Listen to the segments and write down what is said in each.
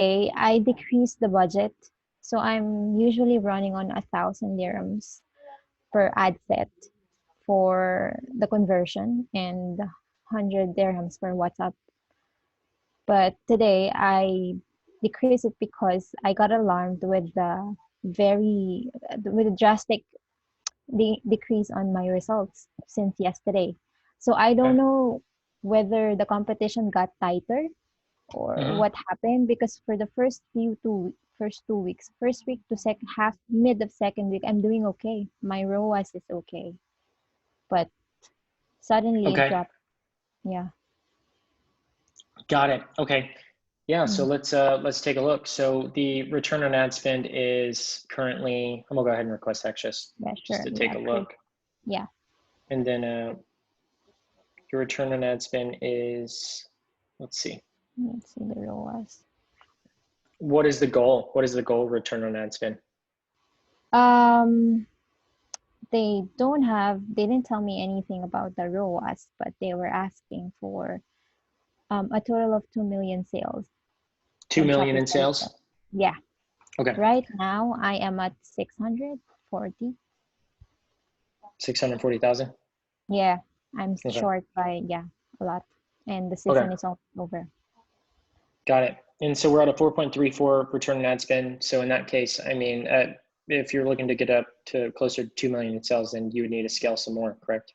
I decreased the budget. So I'm usually running on 1,000 dirhams per ad set for the conversion and 100 dirhams for WhatsApp. But today I decreased it because I got alarmed with the very with a drastic decrease on my results since yesterday. So I don't Okay. know whether the competition got tighter or Hmm. what happened because for the first 2 weeks, first week to second half, mid of second week, I'm doing okay. My ROAS is okay, but suddenly it Okay. dropped. Yeah. Got it. Okay. Yeah, so Mm. let's take a look. So the return on ad spend is currently, I'm gonna go ahead and request access Yeah, just sure. to take Yeah, a great. look. Yeah. And then your return on ad spend is, let's see, Let's see the ROAS. what is the goal? What is the goal return on ad spend? Um, they didn't tell me anything about the ROAS, but they were asking for a total of 2 million sales 2 from million in Shopify. sales? Yeah. Okay, Right now I am at 640. 640,000? Yeah, I'm Okay, short by, yeah, a lot. And the okay, season is almost over. got it. And so we're at a 4.34 return on ad spend. So in that case, I mean, if you're looking to get up to closer to 2 million in sales, then you would need to scale some more, correct?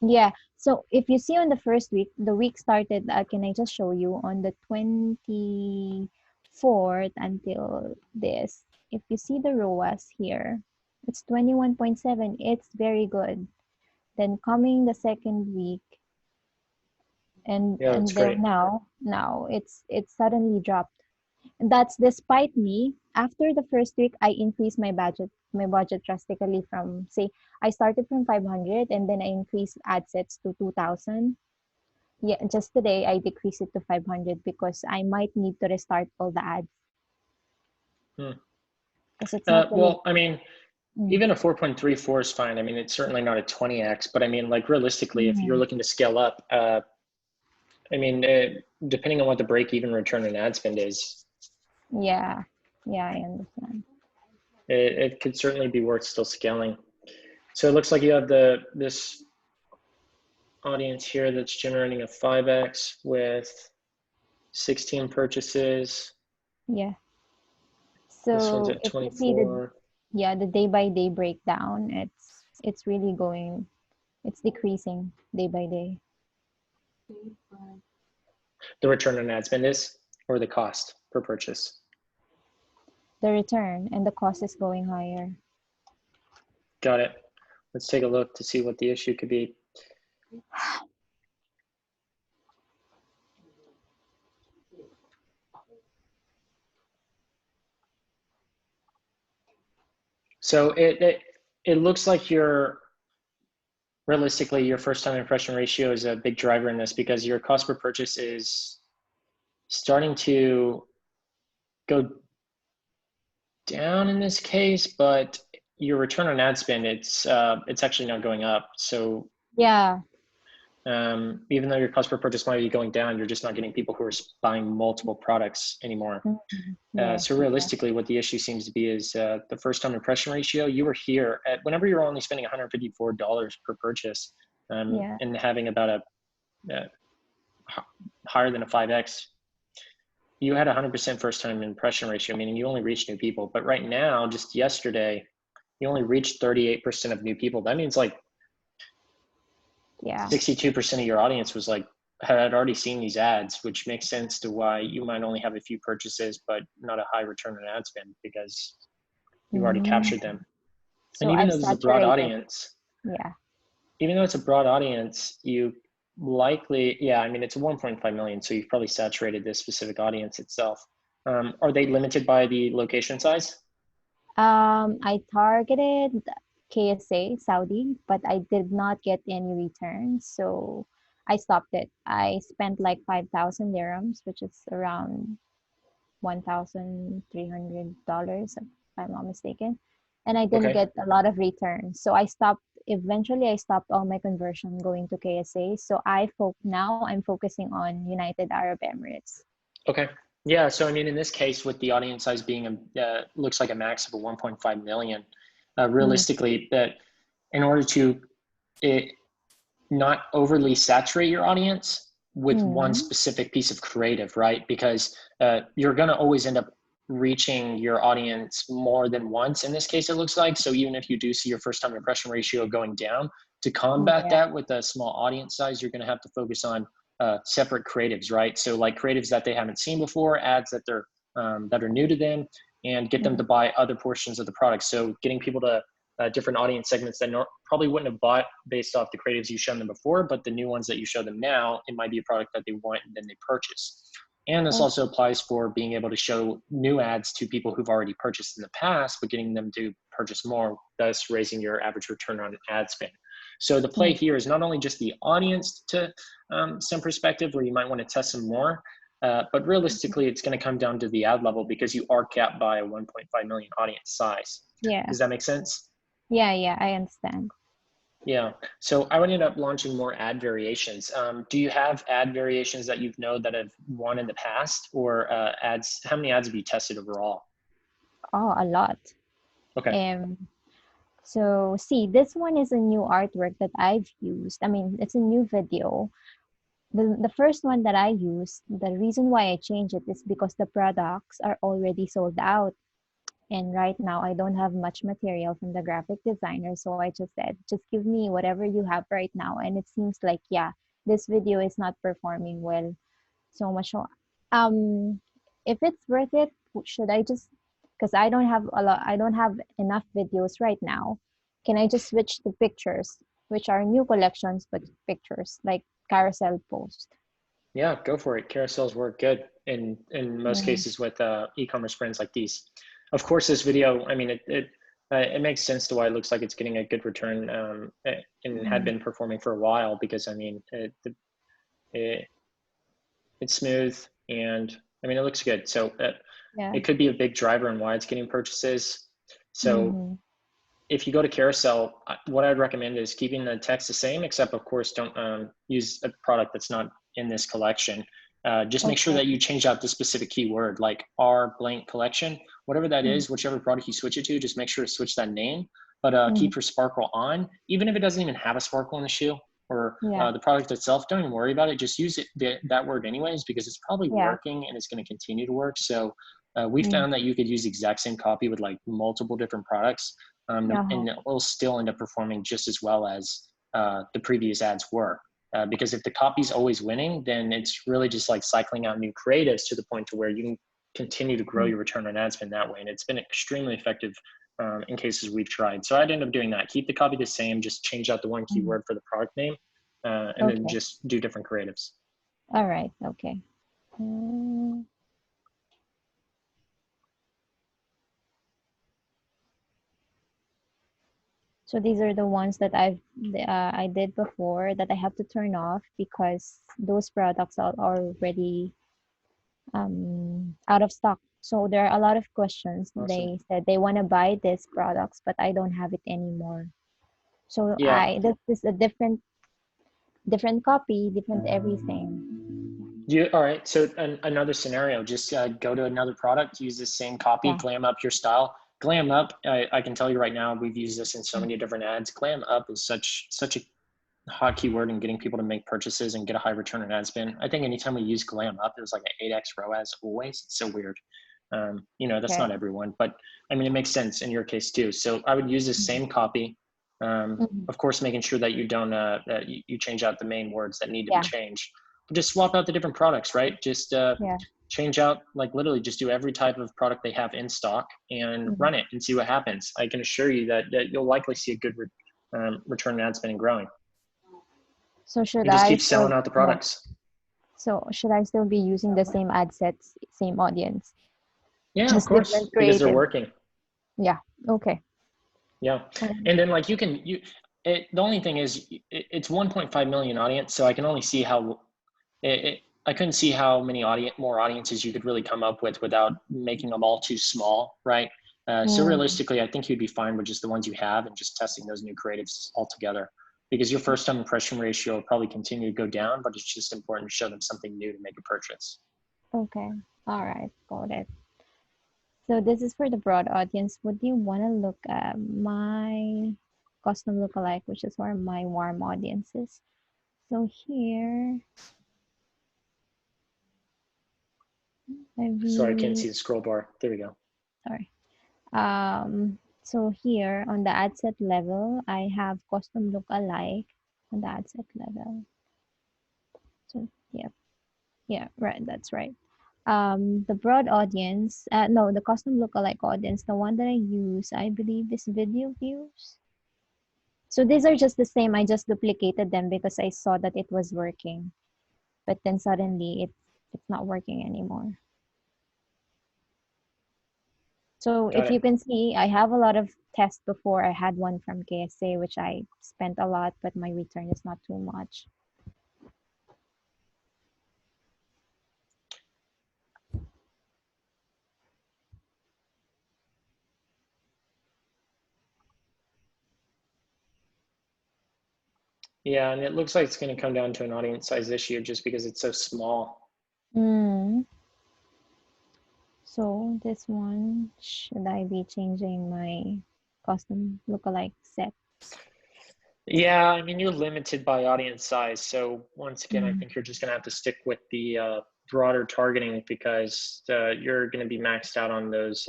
Yeah. So if you see on the first week, the week started, can I just show you on the 24th until this? If you see the ROAS here, it's 21.7. It's very good. Then coming the second week, and Yeah, that's then great. now it's suddenly dropped. And that's despite me. After the first week, I increased my budget drastically from, say, I started from 500 and then I increased ad sets to 2,000. Yeah, just today I decreased it to 500 because I might need to restart all the ads Hmm. because it's not really. Well, I mean, Mm, even a 4.34 is fine. I mean, it's certainly not a 20x, but I mean, like realistically, if you're mm, looking to scale up, I mean, depending on what the break-even return on ad spend is, yeah, yeah, I understand. it could certainly be worth still scaling. So it looks like you have this audience here that's generating a 5x with 16 purchases. Yeah. This one's So at if you see the, 24. yeah, the day by day breakdown, it's really going, it's decreasing day by day. The return on ad spend is, or the cost per purchase. The return and the cost is going higher. Got it. Let's take a look to see what the issue could be. So it looks like realistically your first time impression ratio is a big driver in this because your cost per purchase is starting to go down in this case, but your return on ad spend it's actually not going up. So Yeah. even though your cost per purchase might be going down, you're just not getting people who are buying multiple products anymore. Mhm. So Yes, realistically, what the issue seems to be is the first time impression ratio. You were here at whenever you're only spending $154 per purchase yeah. and having about a higher than a 5x. You had 100% first time impression ratio, meaning you only reached new people. But right now, just yesterday, you only reached 38% of new people. That means like Yeah. 62% of your audience was like had already seen these ads, which makes sense to why you might only have a few purchases but not a high return on ad spend because you've already Mm. captured them. And So even I've though this is a broad saturated. audience, Yeah. even though it's a broad audience, you likely, yeah, I mean, it's 1.5 million, so you've probably saturated this specific audience itself. Are they limited by the location size? I targeted KSA, Saudi, but I did not get any returns, so I stopped it. I spent like 5,000 dirhams, which is around $1,300, if I'm not mistaken, and I didn't Okay, get a lot of returns. So I stopped. Eventually, I stopped all my conversion going to KSA. So now I'm focusing on United Arab Emirates. okay. Yeah, so I mean, in this case, with the audience size being looks like a max of a 1.5 million, Mm, realistically, that in order to it, not overly saturate your audience with one mm, specific piece of creative, right? Because you're going to always end up reaching your audience more than once in this case, it looks like. So even if you do see your first time impression ratio going down, to combat yeah. that with a small audience size, you're going to have to focus on separate creatives, right? So like creatives that they haven't seen before, ads that are new to them, and get them to Mm, buy other portions of the product. So getting people to different audience segments that probably wouldn't have bought based off the creatives you've shown them before, but the new ones that you show them now, it might be a product that they want and then they purchase. And this okay. also applies for being able to show new ads to people who've already purchased in the past, but getting them to purchase more, thus raising your average return on ad spend. So the play Mm, here is not only just the audience to some perspective where you might want to test some more, but realistically, it's going to come down to the ad level because you are capped by a 1.5 million audience size. yeah. Does that make sense? Yeah, yeah, I understand. Yeah. So I would end up launching more ad variations. Do you have ad variations that you've known that have won in the past, or ads? How many ads have you tested overall? Oh, a lot. Okay. Um, so see, this one is a new artwork that I've used. I mean, it's a new video. The first one that I used, the reason why I changed it is because the products are already sold out. And right now, I don't have much material from the graphic designer. So I just said, just give me whatever you have right now. And it seems like, yeah, this video is not performing well so much. Um, if it's worth it, should I just, because I don't have enough videos right now. Can I just switch to pictures, which are new collections, but pictures like carousel post? Yeah, go for it. Carousels work good in most Mm, cases with e-commerce brands like these. Of course, this video, I mean, it makes sense to why it looks like it's getting a good return and had mm, been performing for a while because I mean, it, it's smooth and I mean, it looks good. So yeah. it could be a big driver in why it's getting purchases. So Mm-hmm. if you go to carousel, what I'd recommend is keeping the text the same, except of course, don't use a product that's not in this collection. Just make sure Okay. that you change out the specific keyword like R blank collection, whatever that Mm, is, whichever product you switch it to, just make sure to switch that name, but mm, keep your sparkle on, even if it doesn't even have a sparkle in the shoe or yeah. the product itself, don't even worry about it. Just use that word anyways, because it's probably Yeah. working and it's going to continue to work. So we Mm, found that you could use the exact same copy with like multiple different products uh-huh. and it will still end up performing just as well as the previous ads were. Because if the copy's always winning, then it's really just like cycling out new creatives to the point to where you can continue to grow Mm, your return on ad spend that way. And it's been extremely effective in cases we've tried. So I'd end up doing that. Keep the copy the same, just change out the one mm. keyword for the product name, and then Okay. just do different creatives. All right. Okay. Mm, so these are the ones that I did before that I have to turn off because those products are already out of stock. So there are a lot of questions. Awesome. They said they want to buy these products, but I don't have it anymore. So Yeah. I this is a different copy, different everything. All right. So another scenario, just go to another product, use the same copy, Yeah. glam up your style. Glam up, I can tell you right now, we've used this in so Mm, many different ads. Glam up is such a hot keyword in getting people to make purchases and get a high return on ad spend. I think anytime we use glam up, it was like an 8x ROAS always. It's so weird. That's okay. not everyone, but I mean, it makes sense in your case too. So I would use the Mhm. same copy. Mhm. Of course, making sure that you don't, that you change out the main words that need to be Yeah. changed. But just swap out the different products, right? Just Yeah. change out, like literally just do every type of product they have in stock and Mhm. run it and see what happens. I can assure you that you'll likely see a good return on ad spend and growing. So should And just I keep still, selling out the yeah. products. So should I still be using the same ad sets, same audience, Yeah, of just course, different because they're creative? working. Yeah. Okay. Yeah. Um, And then like the only thing is it's 1.5 million audience. So I can only see how I couldn't see how many more audiences you could really come up with without making them all too small. Right. So mm, realistically, I think you'd be fine with just the ones you have and just testing those new creatives altogether because your first time impression ratio will probably continue to go down, but it's just important to show them something new to make a purchase. Okay. All right. Got it. So this is for the broad audience. Would you want to look at my custom lookalike, which is for my warm audiences? So here, I Sorry, I can't see really, the scroll bar. There we go. sorry. So here on the ad set level, I have custom lookalike on the ad set level. So yeah, yeah, right, that's right. The broad audience, no, the custom lookalike audience, the one that I use, I believe is video views. So these are just the same. I just duplicated them because I saw that it was working, but then suddenly it's not working anymore. So Got if you it. can see, I have a lot of tests before. I had one from KSA, which I spent a lot, but my return is not too much. Yeah, and it looks like it's going to come down to an audience size issue just because it's so small. Mm. So this one, should I be changing my custom lookalike sets? Yeah, I mean, you're limited by audience size. So once again, I Mm. think you're just going to have to stick with the broader targeting because you're going to be maxed out on those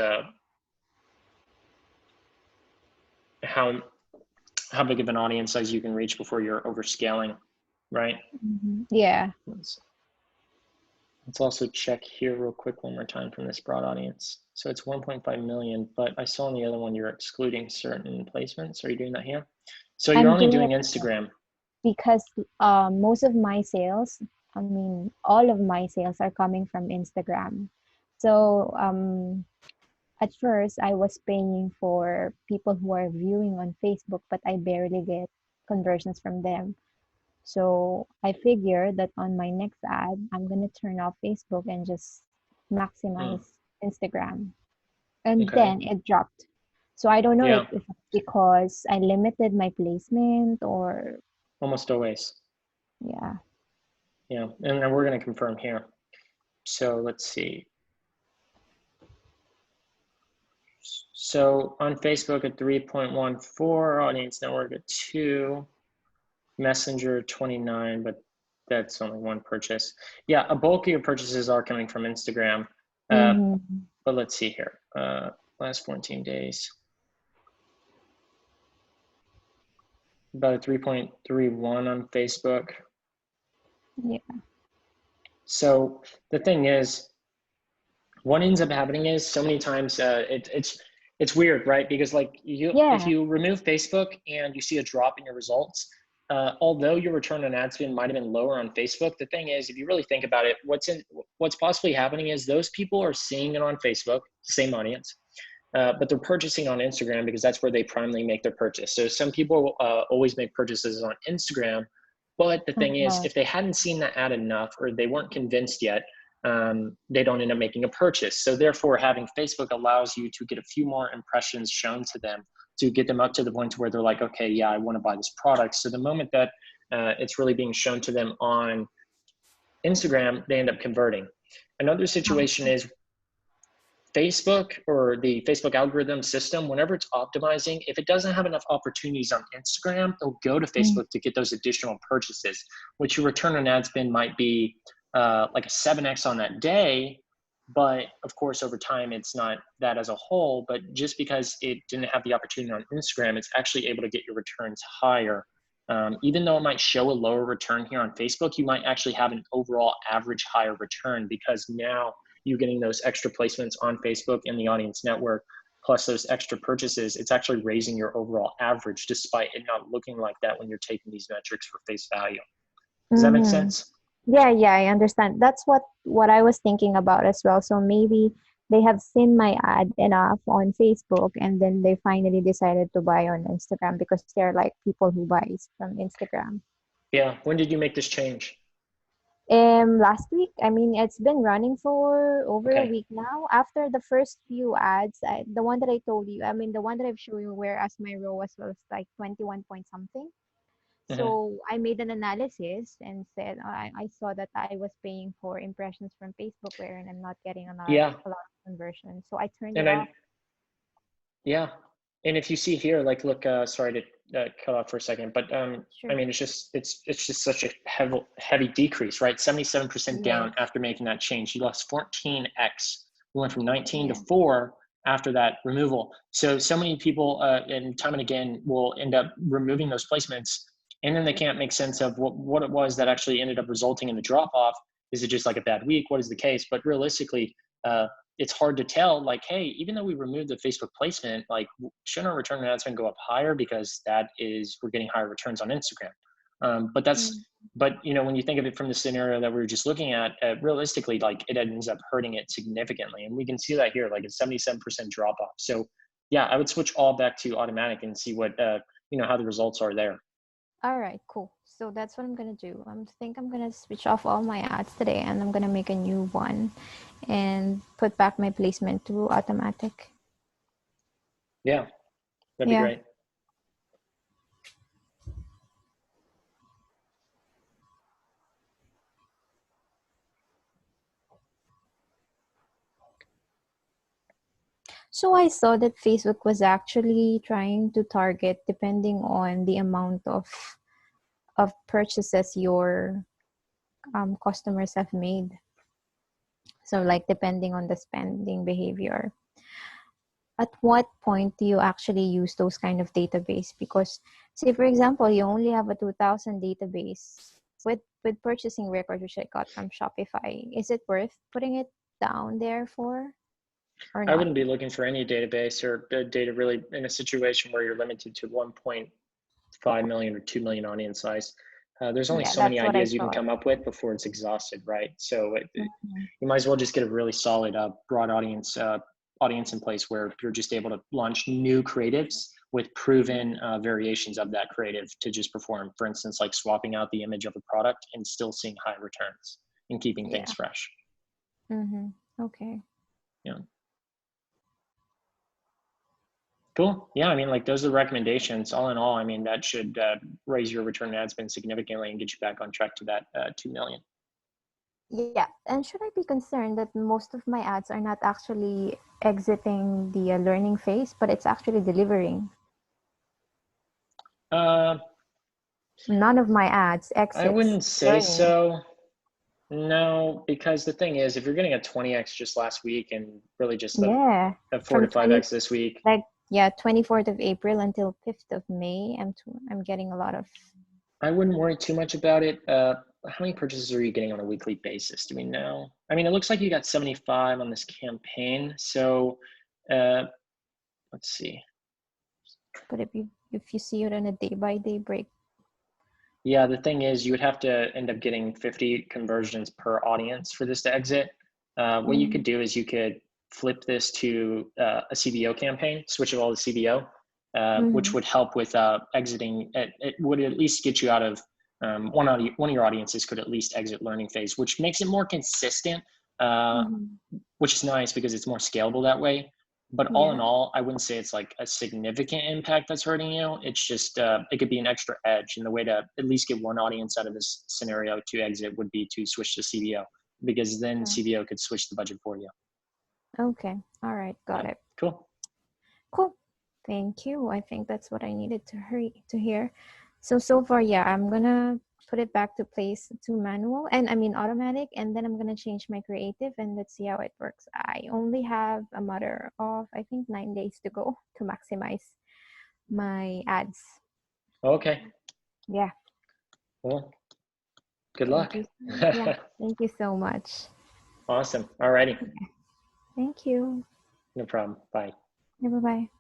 how how big of an audience size you can reach before you're overscaling, right? Mhm. Yeah. Let's also check here real quick one more time from this broad audience. So it's 1.5 million, but I saw on the other one you're excluding certain placements. Are you doing that here? So you're I'm only doing doing it Instagram. because most of my sales, I mean, all of my sales are coming from Instagram. So at first, I was paying for people who are viewing on Facebook, but I barely get conversions from them. So I figured that on my next ad, I'm going to turn off Facebook and just Hmm. maximize Instagram. And Okay. then it dropped. So I don't know Yeah, if it's because I limited my placement or, almost always. yeah. Yeah, and then we're going to confirm here. So let's see. So on Facebook at 3.14, audience network at 2, Messenger 29, but that's only one purchase. Yeah, a bulk of your purchases are coming from Instagram. Uh, Mm-hmm. but let's see here. Last 14 days, about a 3.31 on Facebook. Yeah. So the thing is, what ends up happening is so many times it's weird, right? Because like if Yeah. you remove Facebook and you see a drop in your results, although your return on ad spend might have been lower on Facebook, the thing is, if you really think about it, what's possibly happening is those people are seeing it on Facebook, same audience, but they're purchasing on Instagram because that's where they primarily make their purchase. So some people always make purchases on Instagram, but the thing is, Uh-huh. if they hadn't seen that ad enough or they weren't convinced yet, they don't end up making a purchase. So therefore, having Facebook allows you to get a few more impressions shown to them to get them up to the point where they're like, okay, yeah, I want to buy this product. So the moment that it's really being shown to them on Instagram, they end up converting. Another situation is Facebook or the Facebook algorithm system, whenever it's optimizing, if it doesn't have enough opportunities on Instagram, it'll go to Mm. Facebook to get those additional purchases, which your return on ad spend might be like a 7x on that day. But of course, over time, it's not that as a whole. But just because it didn't have the opportunity on Instagram, it's actually able to get your returns higher. Even though it might show a lower return here on Facebook, you might actually have an overall average higher return because now you getting those extra placements on Facebook and the audience network, plus those extra purchases, it's actually raising your overall average despite it not looking like that when you're taking these metrics for face value. Does that make Mm-hmm. sense? Yeah, yeah, I understand. That's what I was thinking about as well. So maybe they have seen my ad enough on Facebook and then they finally decided to buy on Instagram because they're like people who buys from Instagram. Yeah. When did you make this change? Last week, I mean, it's been running for over a Okay. week now. After the first few ads, the one that I told you, I mean, the one that I've shown you, whereas my ROAS was like 21 point something. So I made an analysis and said I saw that I was paying for impressions from Facebook wherein I'm not getting Yeah. a lot of conversion. So I turned it And off. yeah. And if you see here, like, look, sorry to cut off for a second, but I Sure. mean, it's just such a heavy decrease, right? 77% down Yes. after making that change. You lost 14x. You went from 19 to Yeah. 4 after that removal. So many people, and time and again, will end up removing those placements, and then they can't make sense of what it was that actually ended up resulting in the drop off. Is it just like a bad week? What is the case? But realistically, uh, it's hard to tell, like, hey, even though we removed the Facebook placement, like, shouldn't our return on ad spend go up higher, because we're getting higher returns on Instagram. But Mm. when you think of it from the scenario that we were just looking at, realistically, like, it ends up hurting it significantly. And we can see that here, like a 77% drop off. So yeah, I would switch all back to automatic and see what, how the results are there. All right, cool. So that's what I'm gonna do. I think I'm gonna switch off all my ads today, and I'm gonna make a new one, and put back my placement to automatic. Yeah, that'd be Yeah. great. So I saw that Facebook was actually trying to target depending on the amount of purchases your customers have made. So like depending on the spending behavior. At what point do you actually use those kind of database? Because say for example, you only have a 2000 database with purchasing record which I got from Shopify. Is it worth putting it down there for or I not? wouldn't be looking for any database or data really in a situation where you're limited to 1.5 million or 2 million audience size. There's only Yeah, so many that's what I ideas you can thought. come up with before it's exhausted, right? So Mhm. you might as well just get a really solid, broad audience in place where you're just able to launch new creatives with proven variations of that creative to just perform. For instance, like swapping out the image of a product and still seeing high returns and keeping things Yeah. fresh. Mm-hmm. Okay. Yeah. Cool. Yeah, I mean, like, those are the recommendations. All in all, I mean, that should raise your return on ad spend significantly and get you back on track to that 2 million. Yeah. And should I be concerned that most of my ads are not actually exiting the learning phase, but it's actually delivering? Uh, None of my ads I exits wouldn't say learning. so. No, because the thing is, if you're getting a 20x just last week and really just Yeah. a 4 to From 20, 5x this week, like, yeah, 24th of April until 5th of May, I'm getting a lot of. I wouldn't worry too much about it. How many purchases are you getting on a weekly basis? Do we know? I mean, it looks like you got 75 on this campaign. So uh, let's see. But if you see it on a day by day break. Yeah, the thing is, you would have to end up getting 50 conversions per audience for this to exit. What you could Mm, do is you could flip this to a CBO campaign, switch it all to CBO, which mm, would help with exiting. It would at least get you out of one of your audiences could at least exit learning phase, which makes it more consistent, uh, mm, which is nice because it's more scalable that way. But all in yeah. all, I wouldn't say it's like a significant impact that's hurting you. It's just it could be an extra edge, and the way to at least get one audience out of this scenario to exit would be to switch to CBO, because then Sure. CBO could switch the budget for you. Okay. All right. Yeah, Got it. cool. Cool. Thank you. I think that's what I needed to hear. So far, yeah, I'm gonna put it back to place to manual and I mean automatic, and then I'm gonna change my creative and let's see how it works. I only have a matter of I think 9 days to go to maximize my ads. Okay. Yeah. Well, good Thank luck. you. Yeah. Thank you so much. Awesome. Alrighty. Thank you. No problem. Bye. Yeah, bye bye.